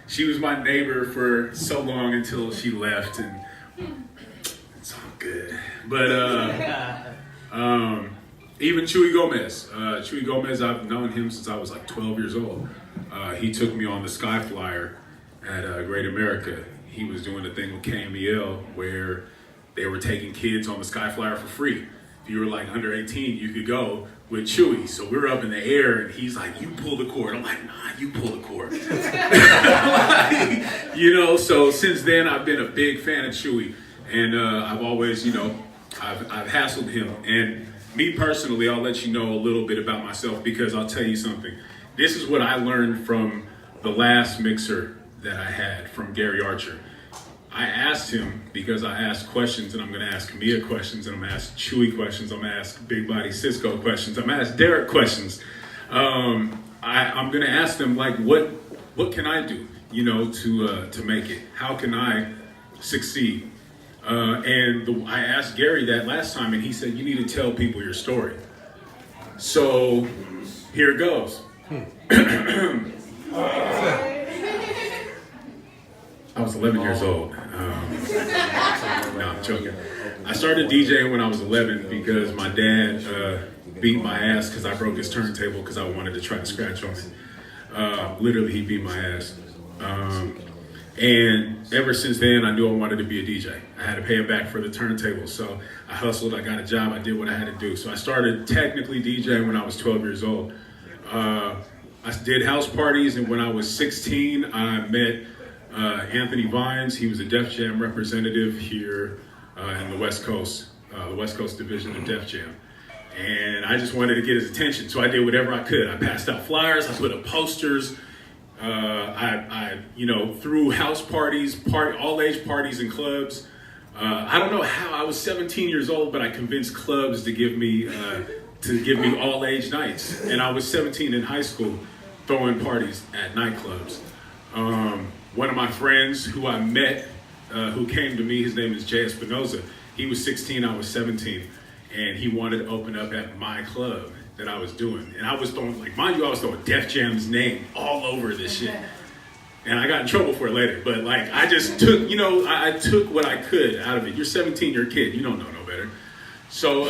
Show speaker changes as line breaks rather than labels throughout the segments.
She was my neighbor for so long until she left, and it's all good. But even Chuy Gomez, I've known him since I was like 12 years old. He took me on the Sky Flyer at Great America. He was doing a thing with KMEL where they were taking kids on the Sky Flyer for free. If you were like under 18, you could go with Chewy. So we were up in the air and he's like, you pull the cord. I'm like, nah, you pull the cord. So since then I've been a big fan of Chewy. And I've always, I've hassled him. And me personally, I'll let you know a little bit about myself because I'll tell you something. This is what I learned from the last mixer that I had from Gary Archer. I asked him because I asked questions, and I'm going to ask Mia questions, and I'm going to ask Chewy questions, I'm going to ask Big Body Cisco questions, I'm going to ask Derek questions. I'm going to ask them like, what can I do, to make it? How can I succeed? I asked Gary that last time, and he said, you need to tell people your story. So here it goes. I was 11 years old. No, I'm joking. I started DJing when I was 11 because my dad beat my ass because I broke his turntable because I wanted to try to scratch on it. Literally, he beat my ass. And ever since then, I knew I wanted to be a DJ. I had to pay him back for the turntable. So I hustled, I got a job, I did what I had to do. So I started technically DJing when I was 12 years old. I did house parties, and when I was 16, I met Anthony Vines. He was a Def Jam representative here in the West Coast division of Def Jam. And I just wanted to get his attention, so I did whatever I could. I passed out flyers, I put up posters, I threw house parties, all age parties and clubs. I don't know how, I was 17 years old, but I convinced clubs to give me all age nights. And I was 17 in high school throwing parties at nightclubs. One of my friends who I met, who came to me, his name is Jay Espinoza. He was 16, I was 17, and he wanted to open up at my club that I was doing. And I was throwing, mind you, I was throwing Def Jam's name all over this shit. And I got in trouble for it later, but I just took, I took what I could out of it. You're 17, you're a kid, you don't know no better. So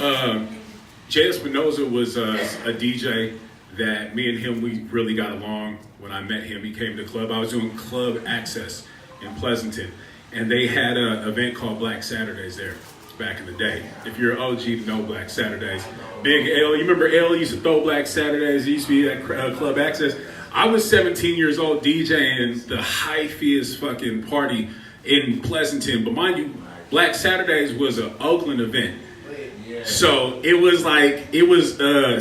Jay Espinoza was a DJ that me and him, we really got along. When I met him, he came to the club. I was doing Club Access in Pleasanton, and they had an event called Black Saturdays there back in the day. If you're OG, you know Black Saturdays. Big L, you remember L used to throw Black Saturdays, it used to be at Club Access. I was 17 years old DJing the hyphiest fucking party in Pleasanton, but mind you, Black Saturdays was an Oakland event. So it was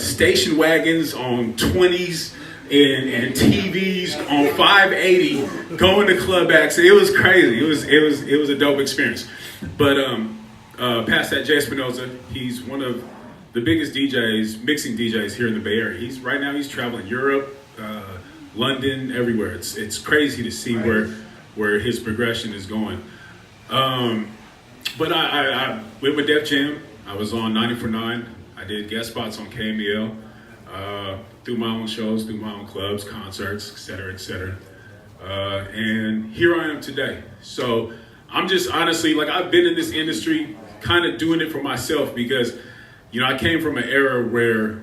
station wagons on 20s and TVs on 580 going to Club Access. It was crazy. It was a dope experience. But past that, Jay Espinoza, he's one of the biggest DJs, mixing DJs here in the Bay Area. Right now he's traveling Europe, London, everywhere. It's crazy to see where his progression is going. But I went with Def Jam. I was on 90.9. I did guest spots on KMEL, through my own shows, through my own clubs, concerts, et cetera, et cetera. And here I am today. So I'm just honestly, I've been in this industry kind of doing it for myself because, I came from an era where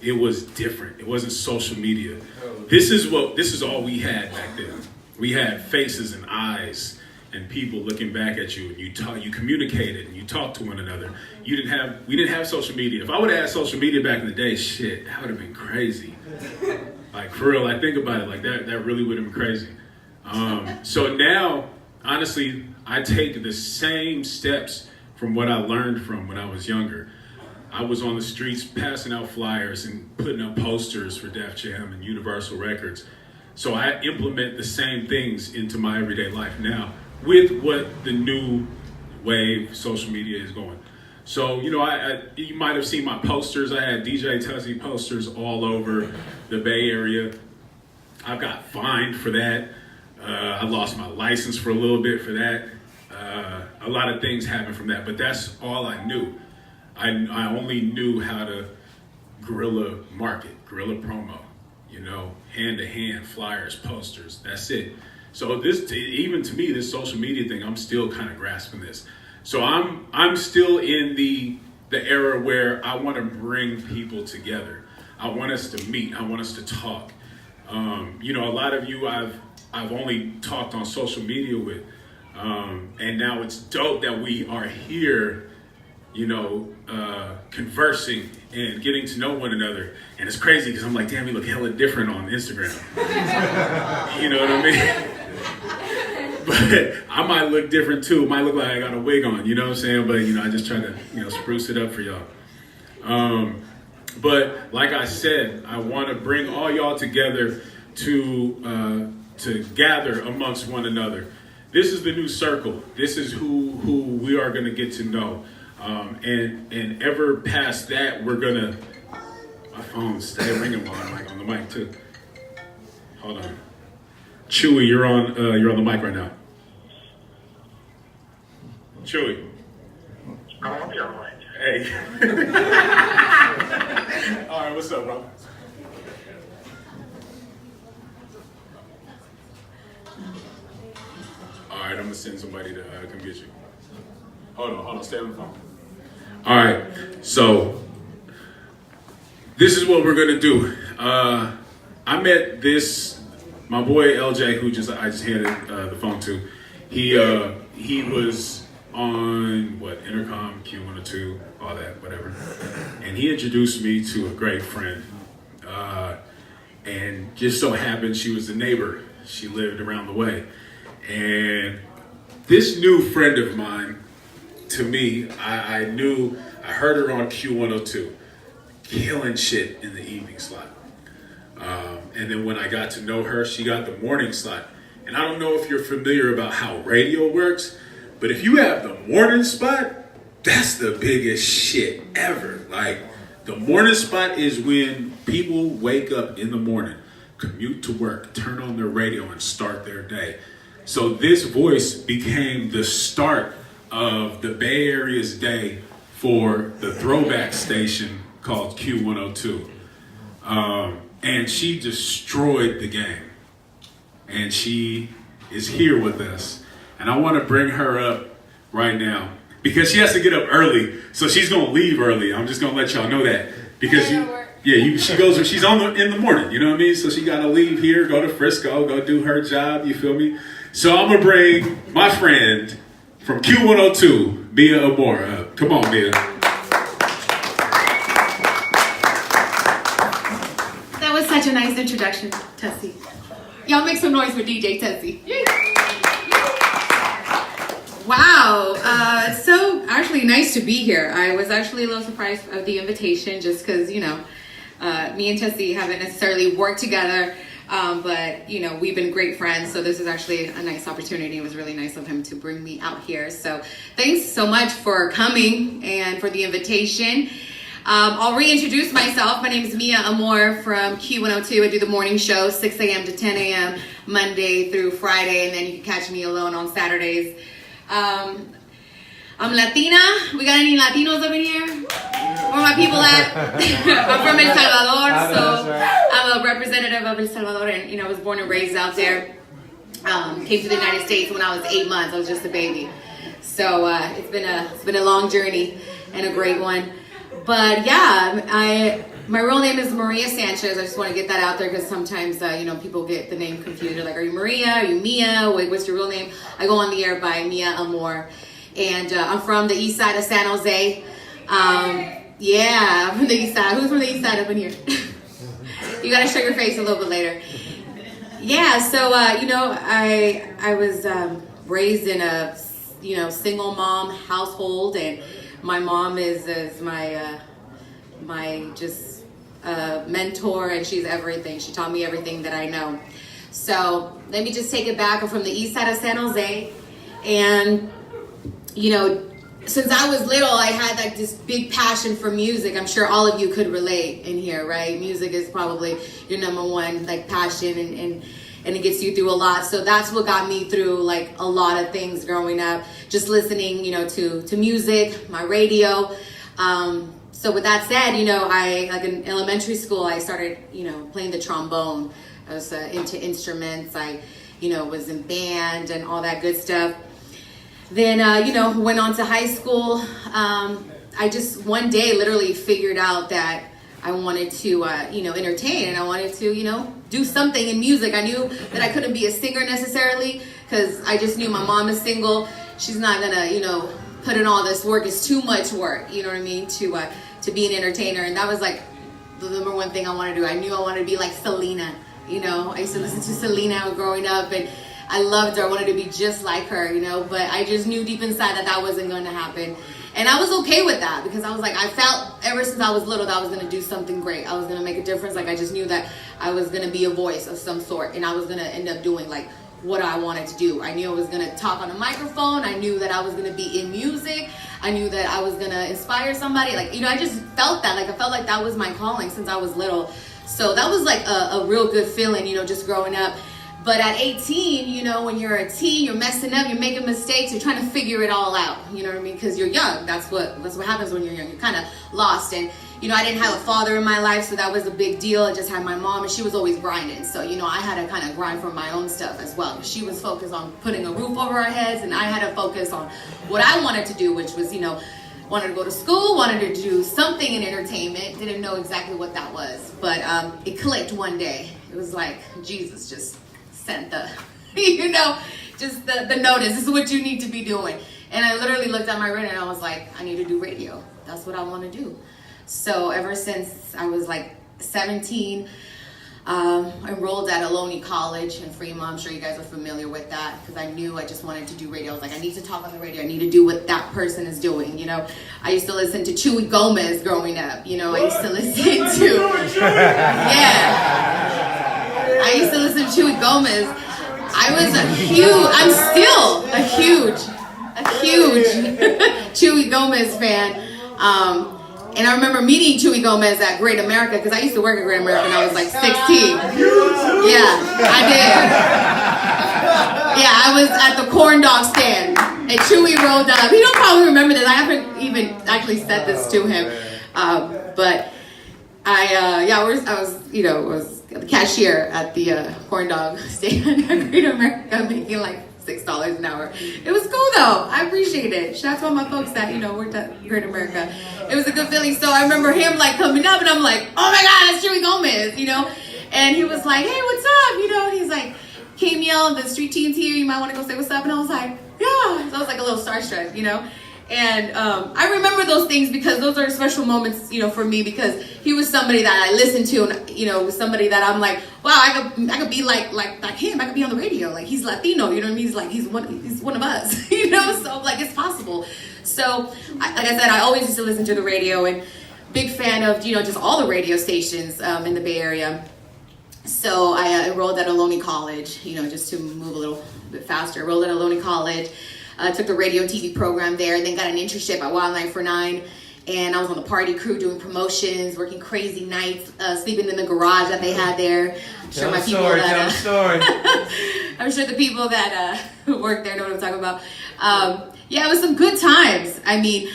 it was different. It wasn't social media. This is all we had back then. We had faces and eyes and people looking back at you, and you communicated and you talked to one another. We didn't have social media. If I would have had social media back in the day, shit, that would have been crazy. For real, I think about it, that really would have been crazy. So now, honestly, I take the same steps from what I learned from when I was younger. I was on the streets passing out flyers and putting up posters for Def Jam and Universal Records. So I implement the same things into my everyday life now with what the new wave social media is going. So, you might have seen my posters. I had DJ Tasi posters all over the Bay Area. I got fined for that. I lost my license for a little bit for that. A lot of things happened from that, but that's all I knew. I only knew how to guerrilla market, guerrilla promo. you know, hand-to-hand, flyers, posters, that's it. So this, even to me, this social media thing, I'm still kind of grasping this. So I'm still in the era where I want to bring people together. I want us to meet. I want us to talk. You know, a lot of you I've only talked on social media with, and now it's dope that we are here, you know, conversing and getting to know one another. And it's crazy because I'm like, damn, you look hella different on Instagram. You know what I mean? But I might look different too. It might look like I got a wig on, you know what I'm saying? But, you know, I just try to, you know, spruce it up for y'all. But like I said, I want to bring all y'all together to gather amongst one another. This is the new circle. This is who we are going to get to know. And ever past that, we're going to... My phone stay ringing while I'm like on the mic too. Hold on. Chewy, you're on the mic right now. Chewy.
I'm on your mic.
Hey. All right, what's up, bro? All right, I'm gonna send somebody to come get you. Hold on, stay on the phone. All right, so this is what we're gonna do. I met my boy LJ, who I just handed the phone to. He was on Intercom, Q102, all that, whatever. And he introduced me to a great friend. And just so happened she was a neighbor. She lived around the way. And this new friend of mine, to me, I heard her on Q102, killing shit in the evening slot. And then when I got to know her, she got the morning slot. And I don't know if you're familiar about how radio works, but if you have the morning spot, that's the biggest shit ever. Like, the morning spot is when people wake up in the morning, commute to work, turn on their radio, and start their day. So this voice became the start of the Bay Area's day for the throwback station called Q102. And she destroyed the game. And she is here with us. And I want to bring her up right now because she has to get up early. So she's going to leave early. I'm just going to let y'all know that. Because she's in the morning, you know what I mean? So she got to leave here, go to Frisco, go do her job, you feel me? So I'm going to bring my friend from Q102, Mia Amor, up. Come on, Mia.
That was such a nice introduction, Tasi. Y'all make some noise for DJ Tasi. Wow, so actually nice to be here. I was actually a little surprised of the invitation just because, you know, me and Tasi haven't necessarily worked together, but, you know, we've been great friends. So this is actually a nice opportunity. It was really nice of him to bring me out here. So thanks so much for coming and for the invitation. I'll reintroduce myself. My name is Mia Amor from Q102. I do the morning show, 6 a.m. to 10 a.m. Monday through Friday, and then you can catch me alone on Saturdays. I'm Latina. We got any Latinos up in here? Where my people at? I'm from El Salvador, so I'm a representative of El Salvador, and you know, I was born and raised out there. Came to the United States when I was 8 months. I was just a baby. So it's been a long journey and a great one. But yeah, my real name is Maria Sanchez. I just want to get that out there because sometimes, you know, people get the name confused. They're like, are you Maria? Are you Mia? What's your real name? I go on the air by Mia Amor. And I'm from the east side of San Jose. Yeah, I'm from the east side. Who's from the east side up in here? You got to show your face a little bit later. Yeah, so, you know, I was raised in a, you know, single mom household, and my mom is my just mentor, and she's everything. She taught me everything that I know. So let me just take it back. I'm from the east side of San Jose, and you know, since I was little, I had like this big passion for music. I'm sure all of you could relate in here, right? Music is probably your number one like passion, and it gets you through a lot. So that's what got me through like a lot of things growing up, just listening, you know, to music, my radio. So with that said, I like in elementary school, I started, playing the trombone. I was into instruments. I, was in band and all that good stuff. Then, went on to high school. I just one day literally figured out that I wanted to, entertain, and I wanted to, do something in music. I knew that I couldn't be a singer necessarily, because I just knew my mom is single. She's not gonna, put in all this work. It's too much work, you know what I mean, to be an entertainer. And that was like the number one thing I wanted to do. I knew I wanted to be like Selena. I used to listen to Selena growing up, and I loved her. I wanted to be just like her, but I just knew deep inside that wasn't going to happen. And I was okay with that, because I was like, I felt ever since I was little that I was going to do something great. I was going to make a difference. Like, I just knew that I was going to be a voice of some sort, and I was going to end up doing like what I wanted to do. I knew I was going to talk on a microphone. I knew that I was going to be in music. I knew that I was going to inspire somebody. Like, I just felt that. Like, I felt like that was my calling since I was little. So that was like a real good feeling, just growing up. But at 18, when you're a teen, you're messing up, you're making mistakes, you're trying to figure it all out. You know what I mean? Because you're young. That's what happens when you're young. You're kind of lost. And, I didn't have a father in my life, so that was a big deal. I just had my mom, and she was always grinding. So, I had to kind of grind for my own stuff as well. She was focused on putting a roof over our heads, and I had to focus on what I wanted to do, which was, wanted to go to school, wanted to do something in entertainment. Didn't know exactly what that was. But it clicked one day. It was like Jesus just sent the, just the notice. This is what you need to be doing. And I literally looked at my radio and I was like, I need to do radio. That's what I want to do. So ever since I was like 17, enrolled at Oakland College in Fremont. I'm sure you guys are familiar with that, because I knew I just wanted to do radio. I was like, I need to talk on the radio. I need to do what that person is doing. I used to listen to Chewy Gomez growing up. I used to listen to, I used to listen to Chewy Gomez. I'm still a huge Chewy Gomez fan. And I remember meeting Chewy Gomez at Great America, because I used to work at Great America when I was like 16. Yeah, I did. Yeah, I was at the corn dog stand, and Chewy rolled up. He don't probably remember this. I haven't even actually said this to him. But I was the cashier at the corn dog stand at Great America, making like $6 an hour. It was cool though. I appreciate it. Shout out to all my folks that, worked at Great America. It was a good feeling. So I remember him like coming up, and I'm like, oh my God, that's Chewy Gomez, And he was like, hey, what's up? And he's like, Camille, the street team's here. You might want to go say what's up. And I was like, yeah. So I was like a little starstruck, And I remember those things because those are special moments, for me, because he was somebody that I listened to, and somebody that I'm like, wow, I could be like him. I could be on the radio. Like, he's Latino, you know what I mean? He's one of us, So like, it's possible. So like I said, I always used to listen to the radio, and big fan of just all the radio stations in the Bay Area. So I enrolled at Oakland College, just to move a little bit faster. Enrolled at Oakland College. Took the radio and TV program there, then got an internship at Wild 949, and I was on the party crew doing promotions, working crazy nights, sleeping in the garage that they had there. I'm sure I'm sure the people that work there know what I'm talking about. Yeah, it was some good times. I mean,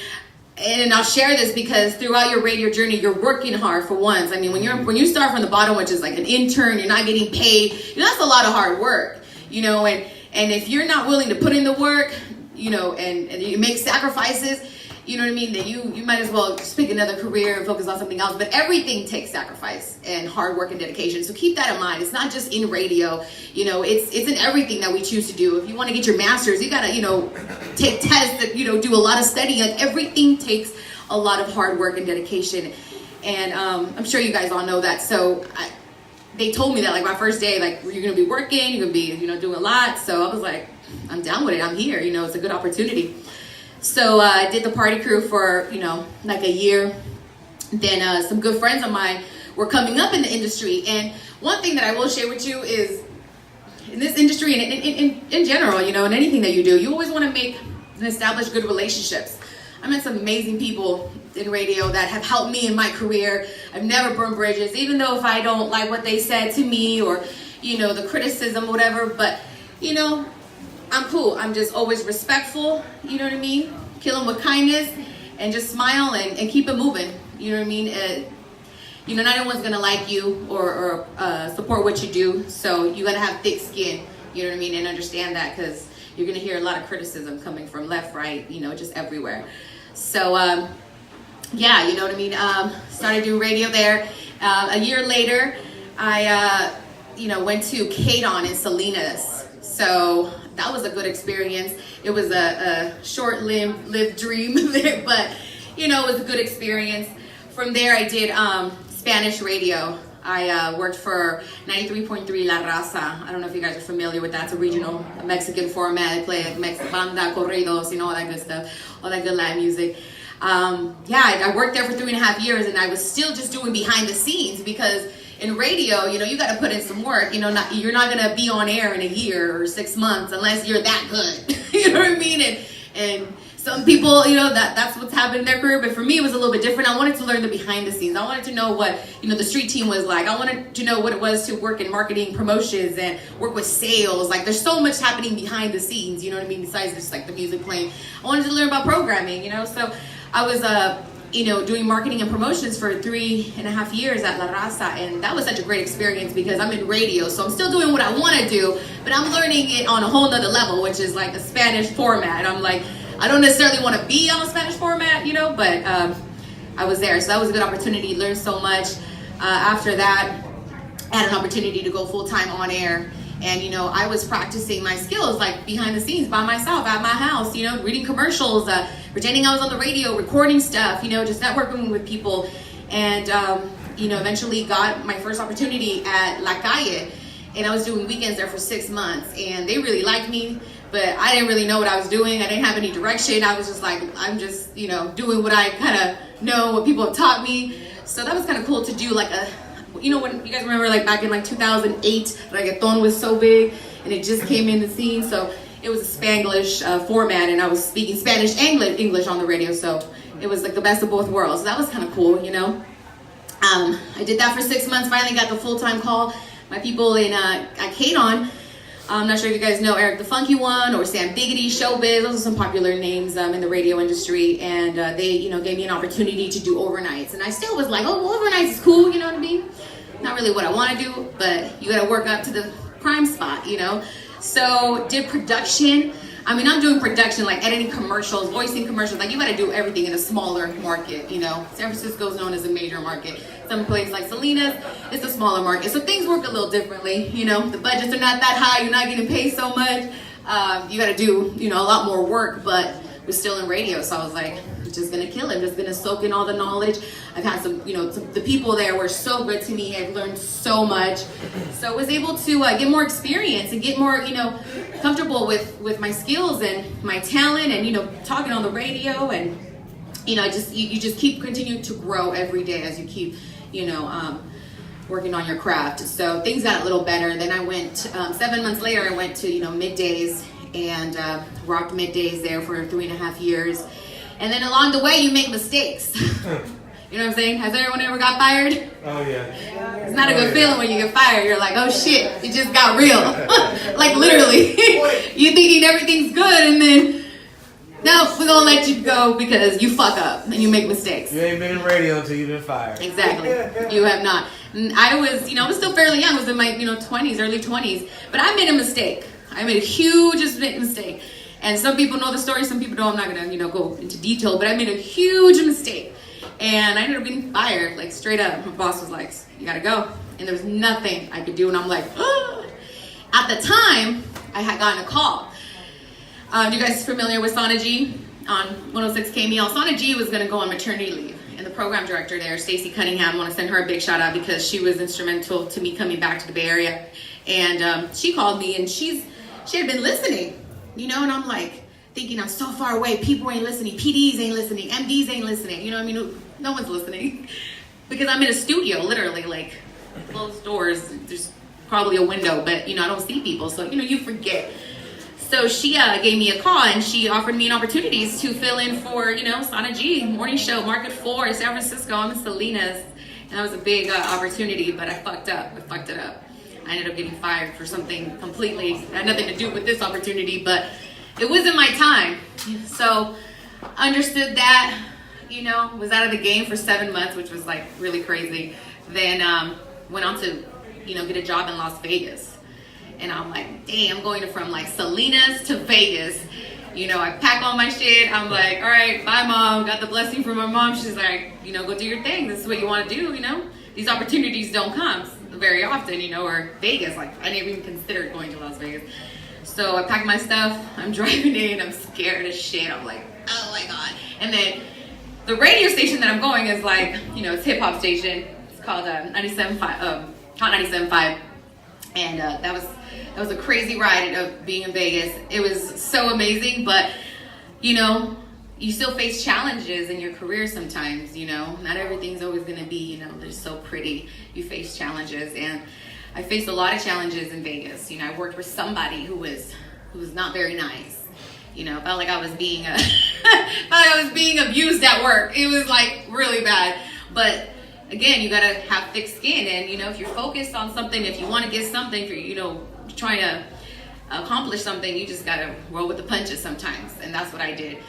and I'll share this because throughout your radio journey, you're working hard for once. I mean, when you start from the bottom, which is like an intern, you're not getting paid. That's a lot of hard work, and if you're not willing to put in the work, and you make sacrifices, you know what I mean, then you might as well just pick another career and focus on something else. But everything takes sacrifice and hard work and dedication. So keep that in mind. It's not just in radio, it's in everything that we choose to do. If you want to get your master's, you got to, take tests that, do a lot of studying. Like, everything takes a lot of hard work and dedication. And I'm sure you guys all know that. So they told me that like my first day, like, you're going to be working, you're going to be, doing a lot. So I was like, I'm down with it. I'm here. It's a good opportunity. So I did the party crew for, like a year. Then some good friends of mine were coming up in the industry. And one thing that I will share with you is in this industry and in general, in anything that you do, you always want to make and establish good relationships. I met some amazing people in radio that have helped me in my career. I've never burned bridges, even though if I don't like what they said to me or, the criticism, whatever. But, I'm cool. I'm just always respectful, you know what I mean? Kill them with kindness and just smile and keep it moving, You know what I mean? You know, not everyone's gonna like you or support what you do. So you gotta have thick skin. You know what I mean? And understand that, because you're gonna hear a lot of criticism coming from left, right, you know, just everywhere. So yeah, you know what I mean? Started doing radio there. A year later, I you know, went to Kadon in Salinas. So that was a good experience. It was a short-lived dream there, but you know, it was a good experience. From there, I did Spanish radio. I worked for 93.3 La Raza. I don't know if you guys are familiar with that. It's a regional Mexican format. They play like Mexican banda, corridos, you know, all that good stuff, all that good live music. Yeah, I worked there for 3.5 years, and I was still just doing behind the scenes, because in radio, you know, you got to put in some work. You know, you're not going to be on air in a year or 6 months unless you're that good. You know what I mean? And some people, you know, that's what's happened in their career. But for me, it was a little bit different. I wanted to learn the behind the scenes. I wanted to know what, you know, the street team was like. I wanted to know what it was to work in marketing, promotions, and work with sales. Like, there's so much happening behind the scenes, you know what I mean, besides just like the music playing. I wanted to learn about programming, you know. So I was, you know, doing marketing and promotions for 3.5 years at La Raza, and that was such a great experience because I'm in radio, so I'm still doing what I want to do, but I'm learning it on a whole nother level, which is like a Spanish format. I'm like, I don't necessarily want to be on a Spanish format, you know, but I was there, so that was a good opportunity. Learned so much. After that, I had an opportunity to go full-time on air. And, you know, I was practicing my skills, like, behind the scenes by myself at my house, you know, reading commercials, pretending I was on the radio, recording stuff, you know, just networking with people. And, you know, eventually got my first opportunity at La Calle. And I was doing weekends there for 6 months. And they really liked me, but I didn't really know what I was doing. I didn't have any direction. I was just like, I'm just, you know, doing what I kind of know, what people have taught me. So that was kind of cool to do, like, you know, when you guys remember, like, back in like 2008, reggaeton was so big and it just came in the scene. So it was a Spanglish format, and I was speaking Spanish and English on the radio. So it was like the best of both worlds. So that was kind of cool, you know. I did that for 6 months. Finally got the full-time call. My people at Kadon, I'm not sure if you guys know Eric the Funky One or Sam Biggity, Showbiz. Those are some popular names in the radio industry. And they, you know, gave me an opportunity to do overnights. And I still was like, oh, well, overnights is cool, you know what I mean? Not really what I want to do, but you got to work up to the prime spot, you know? So did production. I mean, I'm doing production, like editing commercials, voicing commercials. Like, you got to do everything in a smaller market, you know? San Francisco is known as a major market. Some place like Salinas, it's a smaller market. So things work a little differently, you know? The budgets are not that high. You're not getting paid so much. You got to do, you know, a lot more work, but we're still in radio. So I was like, I'm just going to kill it. I'm just going to soak in all the knowledge. I've had some, you know, the people there were so good to me. I've learned so much. So I was able to get more experience and get more, you know, comfortable with my skills and my talent, and, you know, talking on the radio. And, you know, you just keep continuing to grow every day as you keep, you know, working on your craft. So things got a little better. Then I went, 7 months later, I went to, you know, middays, and rocked middays there for 3.5 years. And then along the way, you make mistakes. You know what I'm saying? Has anyone ever got fired?
Oh, yeah.
It's not a good feeling when you get fired. You're like, oh shit, it just got real. Like, literally. You're thinking everything's good, and then, no, we're gonna let you go because you fuck up and you make mistakes.
You ain't been in radio until you've been fired.
Exactly. You have not. And I was, you know, I was still fairly young. I was in my, you know, 20s, early 20s. But I made a mistake. I made a huge mistake. And some people know the story, some people don't. I'm not gonna, you know, go into detail, but I made a huge mistake. And I ended up getting fired, like, straight up. My boss was like, you gotta go. And there was nothing I could do. And I'm like, ah. At the time, I had gotten a call. You guys familiar with Sana G on 106 KML? Sana G was gonna go on maternity leave. And the program director there, Stacey Cunningham, I want to send her a big shout out because she was instrumental to me coming back to the Bay Area. And she called me, and she had been listening, you know, and I'm like thinking, I'm so far away, people ain't listening, PDs ain't listening, MDs ain't listening, you know what I mean? No one's listening because I'm in a studio, literally, like, closed doors, there's probably a window, but, you know, I don't see people, so, you know, you forget. So she gave me a call, and she offered me an opportunities to fill in for, you know, Sana G, morning show, Market 4, San Francisco. I'm in Salinas, and that was a big opportunity, but I fucked up. I fucked it up. I ended up getting fired for something completely, had nothing to do with this opportunity, but it wasn't my time. So understood that, you know, was out of the game for 7 months, which was like really crazy. Then went on to, you know, get a job in Las Vegas. And I'm like, dang, I'm going from like Salinas to Vegas. You know, I pack all my shit. I'm like, all right, bye, Mom. Got the blessing from my mom. She's like, you know, go do your thing. This is what you want to do, you know. These opportunities don't come very often, you know, or Vegas. Like, I never even considered going to Las Vegas. So I packed my stuff. I'm driving in. I'm scared as shit. I'm like, oh, my God. And then the radio station that I'm going is like, you know, it's hip-hop station. It's called 97.5, Hot 97.5. And that was a crazy ride of being in Vegas. It was so amazing, but you know, you still face challenges in your career sometimes, you know. Not everything's always gonna be, you know, they're so pretty. You face challenges, and I faced a lot of challenges in Vegas. You know, I worked with somebody who was not very nice. You know, felt like I was being abused at work. It was like really bad. But again, you gotta have thick skin, and you know, if you're focused on something, if you want to get something, if you're, you know, trying to accomplish something, you just gotta roll with the punches sometimes, and that's what I did.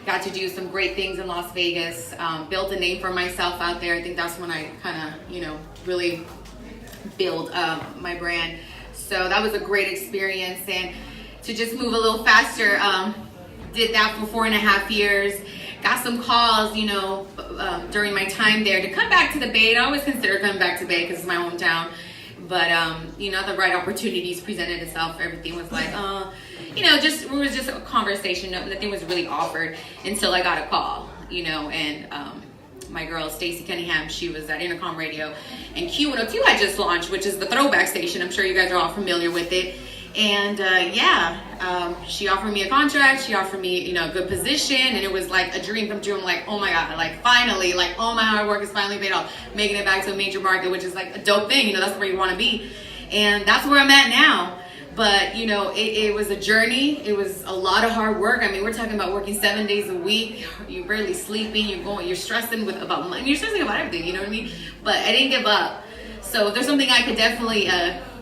Got to do some great things in Las Vegas, built a name for myself out there. I think that's when I kind of, you know, really build my brand. So that was a great experience, and to just move a little faster, did that for 4.5 years. Got some calls, you know, during my time there to come back to the Bay. And I always consider coming back to the Bay because it's my hometown. But, you know, the right opportunities presented itself. Everything was like, you know, it was just a conversation. Nothing was really offered until I got a call, you know. And my girl, Stacey Cunningham, she was at Intercom Radio. And Q102 had just launched, which is the throwback station. I'm sure you guys are all familiar with it. And she offered me a contract. She offered me, you know, a good position, and it was like a dream come true. I'm like, oh my God, like finally, like all my hard work is finally paid off, making it back to a major market, which is like a dope thing. You know, that's where you want to be, and that's where I'm at now. But you know, it was a journey. It was a lot of hard work. I mean, we're talking about working 7 days a week. You're barely sleeping. You're stressing about money. You're stressing about everything. You know what I mean? But I didn't give up. So if there's something I could definitely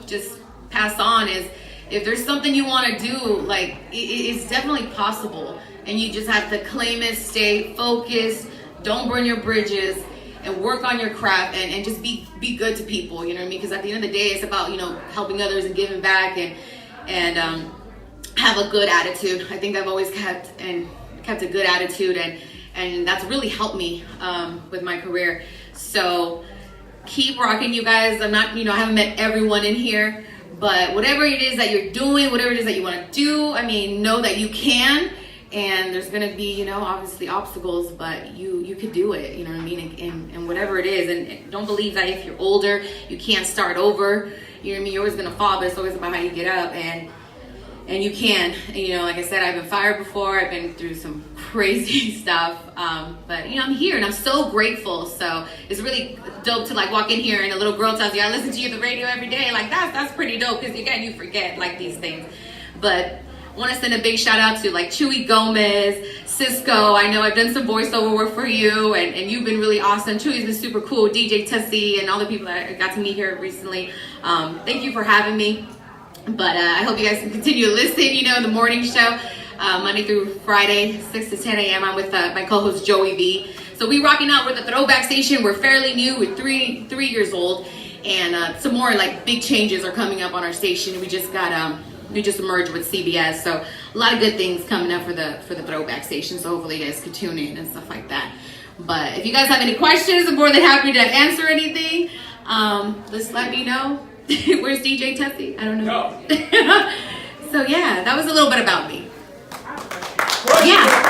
just pass on is, if there's something you want to do, like it's definitely possible, and you just have to claim it, stay focused, don't burn your bridges, and work on your craft, and just be good to people. You know what I mean? Because at the end of the day, it's about, you know, helping others and giving back, and have a good attitude. I think I've always kept a good attitude, and that's really helped me with my career. So keep rocking, you guys. I'm not, you know, I haven't met everyone in here. But whatever it is that you're doing, whatever it is that you want to do, I mean, know that you can. And there's going to be, you know, obviously obstacles, but you could do it, you know what I mean? And whatever it is. And don't believe that if you're older, you can't start over. You know what I mean? You're always going to fall, but it's always about how you get up. And you can. And, you know, like I said, I've been fired before. I've been through some crazy stuff. But, you know, I'm here, and I'm so grateful. So it's really dope to, like, walk in here, and a little girl tells you, I listen to you on the radio every day. Like, that's pretty dope, because, again, you forget, like, these things. But I want to send a big shout out to, like, Chewy Gomez, Cisco. I know I've done some voiceover work for you, and you've been really awesome. Chewy's been super cool. DJ Tasi and all the people that I got to meet here recently. Thank you for having me. But I hope you guys can continue to listen, you know, in the morning show, Monday through Friday, 6 to 10 a.m. I'm with my co-host, Joey V. So we rocking out with the throwback station. We're fairly new. We're three years old. And some more, like, big changes are coming up on our station. We just merged with CBS. So a lot of good things coming up for the throwback station. So hopefully you guys can tune in and stuff like that. But if you guys have any questions, I'm more than happy to answer anything. Just let me know. Where's DJ Tasi? I don't know. So yeah, that was a little bit about me. Yeah.